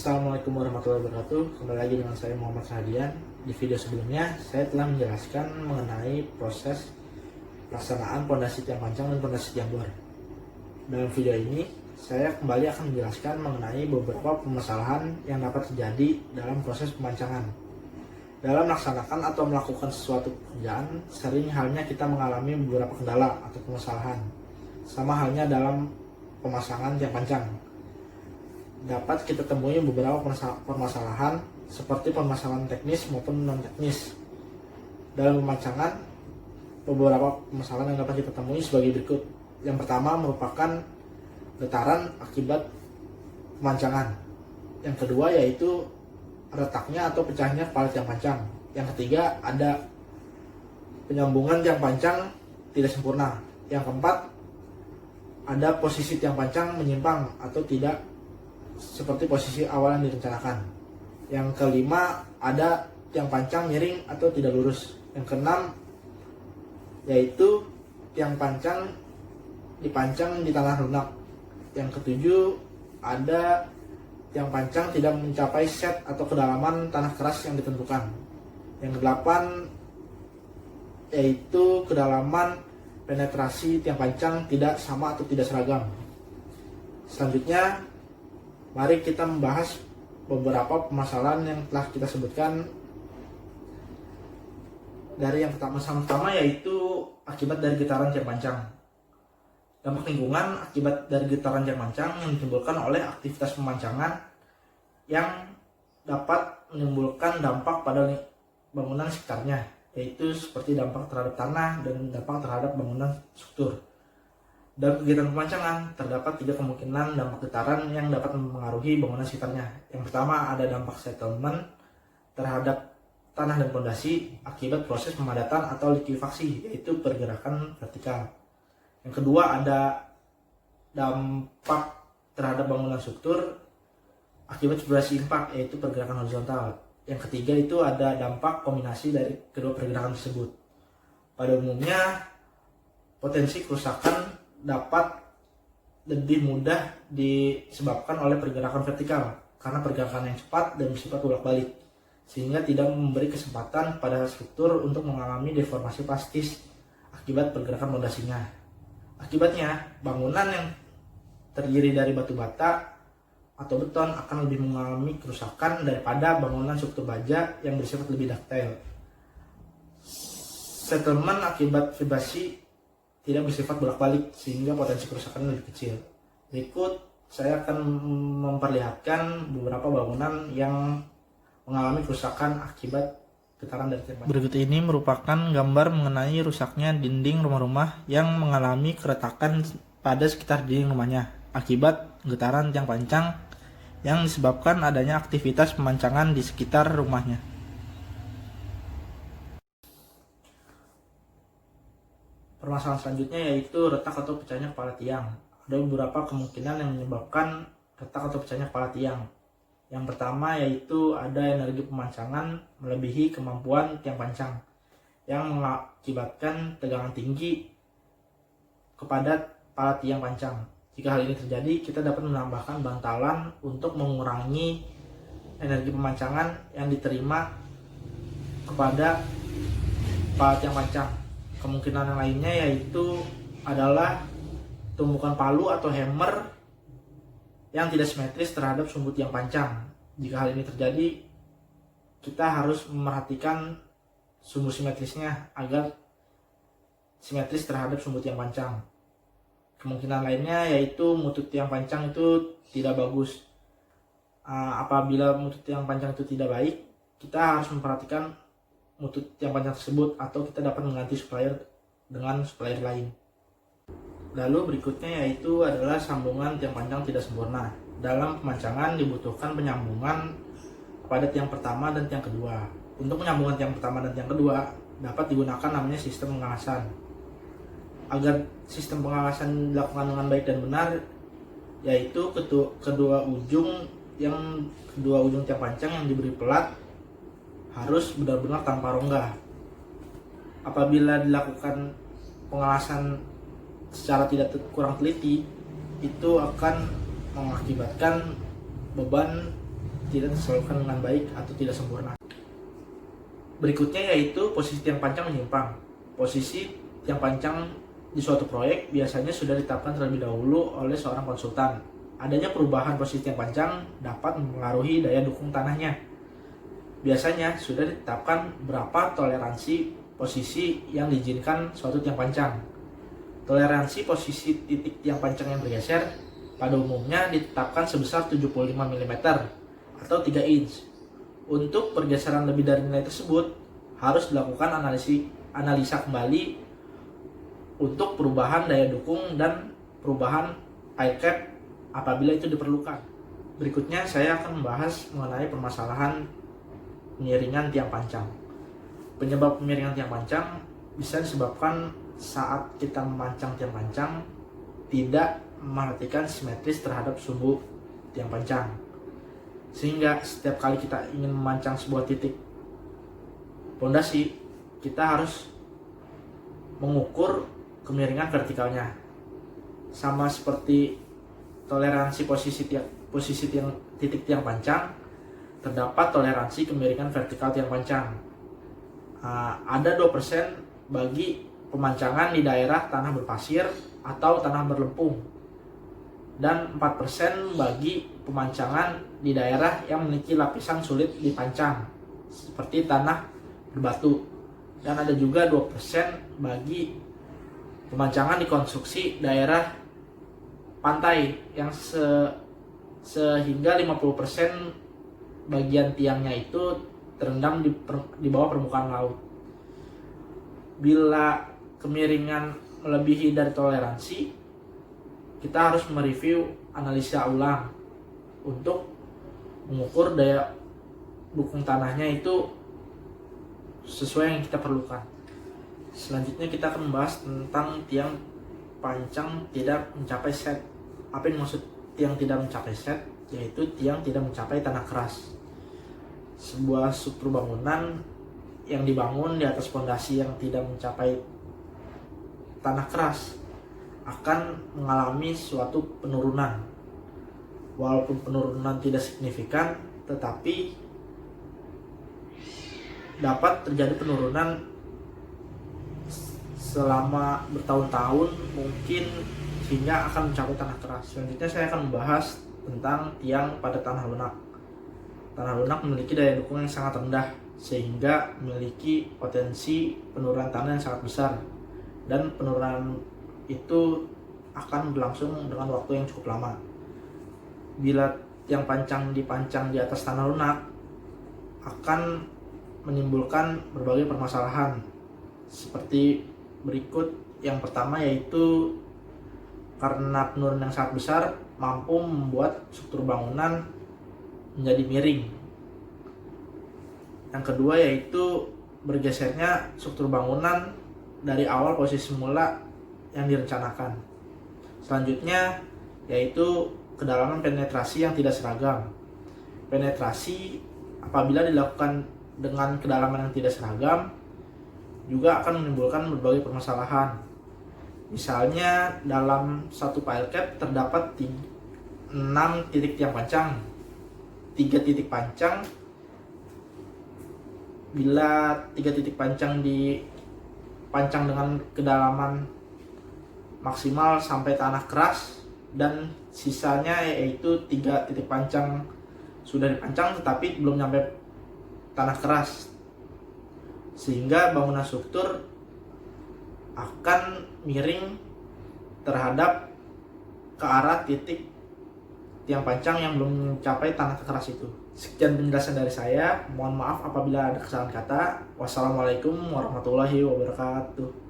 Assalamualaikum warahmatullahi wabarakatuh. Kembali lagi dengan saya Muhammad Sahadian. Di video sebelumnya saya telah menjelaskan mengenai proses pelaksanaan pondasi tiang pancang dan pondasi tiang bor. Dalam video ini saya kembali akan menjelaskan mengenai beberapa permasalahan yang dapat terjadi dalam proses pemancangan. Dalam melaksanakan atau melakukan sesuatu pekerjaan, sering halnya kita mengalami beberapa kendala atau permasalahan. Sama halnya dalam pemasangan tiang pancang. Dapat kita temui beberapa permasalahan seperti permasalahan teknis maupun non teknis. Dalam pemancangan, beberapa permasalahan yang dapat kita temui sebagai berikut. Yang pertama merupakan getaran akibat pemancangan. Yang kedua yaitu retaknya atau pecahnya kepala tiang pancang. Yang ketiga ada penyambungan tiang pancang tidak sempurna. Yang keempat ada posisi tiang pancang menyimpang atau tidak seperti posisi awal yang direncanakan. Yang kelima ada tiang pancang miring atau tidak lurus. Yang keenam yaitu tiang pancang dipancang di tanah lunak. Yang ketujuh ada tiang pancang tidak mencapai set atau kedalaman tanah keras yang ditentukan. Yang kedelapan yaitu kedalaman penetrasi tiang pancang tidak sama atau tidak seragam. Selanjutnya mari kita membahas beberapa permasalahan yang telah kita sebutkan. Dari yang pertama yaitu akibat dari getaran tiang pancang. Dampak lingkungan akibat dari getaran tiang pancang yang ditimbulkan oleh aktivitas pemancangan yang dapat menimbulkan dampak pada bangunan sekitarnya, yaitu seperti dampak terhadap tanah dan dampak terhadap bangunan struktur. Dalam kegiatan pemancangan, terdapat 3 kemungkinan dampak getaran yang dapat mempengaruhi bangunan sekitarnya. Yang pertama ada dampak settlement terhadap tanah dan pondasi akibat proses pemadatan atau likuifaksi, yaitu pergerakan vertikal. Yang kedua ada dampak terhadap bangunan struktur akibat vibrasi impak, yaitu pergerakan horizontal. Yang ketiga itu ada dampak kombinasi dari kedua pergerakan tersebut. Pada umumnya potensi kerusakan dapat lebih mudah disebabkan oleh pergerakan vertikal karena pergerakan yang cepat dan bersifat bolak-balik, sehingga tidak memberi kesempatan pada struktur untuk mengalami deformasi plastis akibat pergerakan pondasinya. Akibatnya, bangunan yang terdiri dari batu bata atau beton akan lebih mengalami kerusakan daripada bangunan struktur baja yang bersifat lebih ductile. Settlement akibat vibrasi tidak bersifat bolak-balik sehingga potensi kerusakan lebih kecil. Berikut saya akan memperlihatkan beberapa bangunan yang mengalami kerusakan akibat getaran dari tiang pancang. Berikut ini merupakan gambar mengenai rusaknya dinding rumah-rumah yang mengalami keretakan pada sekitar dinding rumahnya akibat getaran tiang pancang yang disebabkan adanya aktivitas pemancangan di sekitar rumahnya. Permasalahan selanjutnya yaitu retak atau pecahnya kepala tiang. Ada beberapa kemungkinan yang menyebabkan retak atau pecahnya kepala tiang. Yang pertama yaitu ada energi pemancangan melebihi kemampuan tiang pancang yang mengakibatkan tegangan tinggi kepada kepala tiang pancang. Jika hal ini terjadi, kita dapat menambahkan bantalan untuk mengurangi energi pemancangan yang diterima kepada kepala tiang pancang. Kemungkinan yang lainnya yaitu adalah tumpukan palu atau hammer yang tidak simetris terhadap sumbu tiang pancang. Jika hal ini terjadi, kita harus memperhatikan sumbu simetrisnya agar simetris terhadap sumbu tiang pancang. Kemungkinan lainnya yaitu mutu tiang pancang itu tidak bagus. Apabila mutu tiang pancang itu tidak baik, kita harus memperhatikan mutu tiang pancang tersebut atau kita dapat mengganti supplier dengan supplier lain. Lalu berikutnya yaitu adalah sambungan tiang pancang tidak sempurna. Dalam pemancangan dibutuhkan penyambungan pada tiang pertama dan tiang kedua. Untuk penyambungan tiang pertama dan tiang kedua dapat digunakan namanya sistem pengalasan. Agar sistem pengalasan dilakukan dengan baik dan benar, yaitu kedua ujung tiang pancang yang diberi pelat harus benar-benar tanpa rongga. Apabila dilakukan pengalasan secara kurang teliti, itu akan mengakibatkan beban tidak tersalurkan dengan baik atau tidak sempurna. Berikutnya yaitu posisi tiang pancang menyimpang. Posisi tiang pancang di suatu proyek biasanya sudah ditetapkan terlebih dahulu oleh seorang konsultan. Adanya perubahan posisi tiang pancang dapat mempengaruhi daya dukung tanahnya. Biasanya sudah ditetapkan berapa toleransi posisi yang diizinkan suatu tiang pancang. Toleransi posisi titik tiang pancang yang bergeser pada umumnya ditetapkan sebesar 75 mm atau 3 inch. Untuk pergeseran lebih dari nilai tersebut harus dilakukan analisa kembali untuk perubahan daya dukung dan perubahan pile cap apabila itu diperlukan. Berikutnya saya akan membahas mengenai permasalahan pemiringan tiang pancang. Penyebab pemiringan tiang pancang bisa disebabkan saat kita memancang tiang pancang tidak memperhatikan simetris terhadap sumbu tiang pancang, sehingga setiap kali kita ingin memancang sebuah titik pondasi, kita harus mengukur kemiringan vertikalnya. Sama seperti toleransi titik tiang pancang, terdapat toleransi kemiringan vertikal tiang pancang. Ada 2% bagi pemancangan di daerah tanah berpasir atau tanah berlempung, dan 4% bagi pemancangan di daerah yang memiliki lapisan sulit dipancang seperti tanah berbatu, dan ada juga 2% bagi pemancangan di konstruksi daerah pantai yang sehingga 50% bagian tiangnya itu terendam di bawah permukaan laut. Bila kemiringan melebihi dari toleransi, kita harus mereview analisa ulang untuk mengukur daya dukung tanahnya itu sesuai yang kita perlukan. Selanjutnya kita akan membahas tentang tiang pancang tidak mencapai set. Apa yang maksud tiang tidak mencapai set? Yaitu tiang tidak mencapai tanah keras. Sebuah struktur bangunan yang dibangun di atas fondasi yang tidak mencapai tanah keras akan mengalami suatu penurunan. Walaupun penurunan tidak signifikan, tetapi dapat terjadi penurunan selama bertahun-tahun mungkin, hingga akan mencapai tanah keras. Selanjutnya saya akan membahas tentang tiang pada tanah lunak. Tanah lunak memiliki daya dukung yang sangat rendah sehingga memiliki potensi penurunan tanah yang sangat besar, dan penurunan itu akan berlangsung dengan waktu yang cukup lama. Bila tiang pancang dipancang di atas tanah lunak, akan menimbulkan berbagai permasalahan seperti berikut. Yang pertama yaitu karena penurunan yang sangat besar mampu membuat struktur bangunan menjadi miring. Yang kedua yaitu bergesernya struktur bangunan dari awal posisi semula yang direncanakan. Selanjutnya yaitu kedalaman penetrasi yang tidak seragam. Penetrasi apabila dilakukan dengan kedalaman yang tidak seragam juga akan menimbulkan berbagai permasalahan. Misalnya dalam satu pile cap terdapat 6 titik tiang pancang. 3 titik pancang, bila 3 titik pancang dipancang dengan kedalaman maksimal sampai tanah keras, dan sisanya yaitu 3 titik pancang sudah dipancang tetapi belum sampai tanah keras, sehingga bangunan struktur akan miring terhadap ke arah titik tiang pancang yang belum mencapai tanah keras itu. Sekian penjelasan dari saya. Mohon maaf apabila ada kesalahan kata. Wassalamualaikum warahmatullahi wabarakatuh.